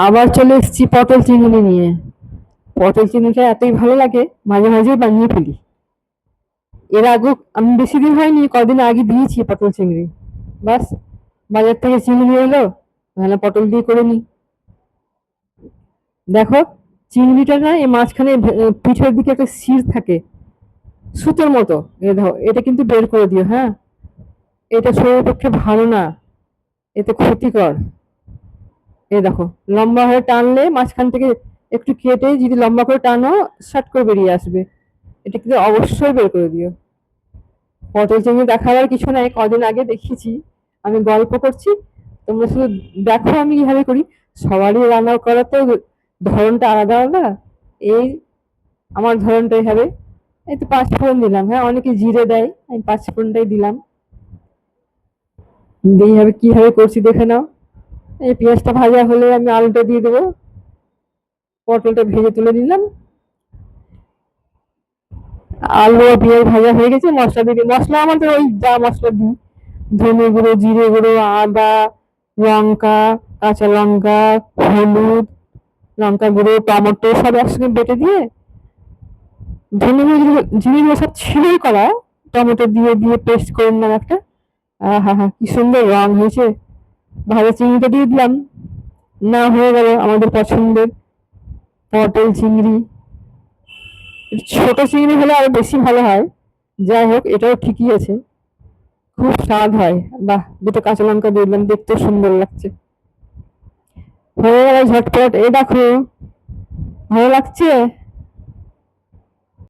আবার চলে এসেছি পটল চিংড়ি নিয়ে। পটল চিংড়িটা এতই ভালো লাগে, মাঝে মাঝেই বানিয়ে ফেলি। এর আগে আমি বেশি দিন হয়নি, কদিন আগে দিয়েছি পটল চিংড়ি। বাস, বাজার থেকে চিংড়ি এলো, তাহলে পটল দিয়ে করে নি। দেখো, চিংড়িটা না এই মাঝখানে পিঠের দিকে একটা শির থাকে, সুতোর মতো। এ দেখো, এটা কিন্তু বের করে দিও, হ্যাঁ। এটা শরীরের পক্ষে ভালো না, এতে ক্ষতিকর। এই দেখো, লম্বা হয়ে টানলে মাঝখান থেকে একটু কেটে যদি লম্বা করে টানো, শর্ট করে বেরিয়ে আসবে। এটা কিন্তু অবশ্যই বের করে দিও। পটল চিংড়ি দেখাবার কিছু নাই, কদিন আগে দেখিয়েছি। আমি গল্প করছি, তোমরা শুধু দেখো আমি কিভাবে করি। সবারই রান্না করার তো ধরনটা আলাদা আলাদা। এই আমার ধরনটা এইভাবে। এই তো পাঁচ ফোড়ন দিলাম, হ্যাঁ, অনেকে জিরে দেয়, আমি পাঁচ ফোড়নটাই দিলাম। দিয়ে এইভাবে কিভাবে করছি দেখে নাও। এই পেঁয়াজটা ভাজা হলে আমি আলুটা দিয়ে দেবো, পটলটা ভেজে তুলে নিলাম। আলু আর পেঁয়াজ ভাজা হয়ে গেছে, মশলা দিয়ে দিই। মশলা আমাদের ওই যা মশলা দিই, ধনে গুঁড়ো, জিরে গুঁড়ো, আদা, লঙ্কা, কাঁচা লঙ্কা, হলুদ, লঙ্কা গুঁড়ো, টমেটো সব একসঙ্গে বেটে দিয়ে, ধনে গুঁড়ো, জিরে গুঁড়ো সব ছিঁড়েই করা, টমেটো দিয়ে দিয়ে পেস্ট করে নিলাম একটা। আহা হা, কি সুন্দর রং হয়েছে। ভাজা চিংড়িটা দিয়ে দিলাম। না, হয়ে গেল আমাদের পছন্দের পটল চিংড়ি। ছোট চিংড়ি হলে আরো বেশি ভালো হয়। যাই হোক, এটাও ঠিকই আছে, খুব স্বাদ হয়। বাহ, দুটো কাঁচা লঙ্কা দিয়ে দিলাম, দেখতে সুন্দর লাগছে। হয়ে গেল ঝটপট। এই দেখো, ভালো লাগছে।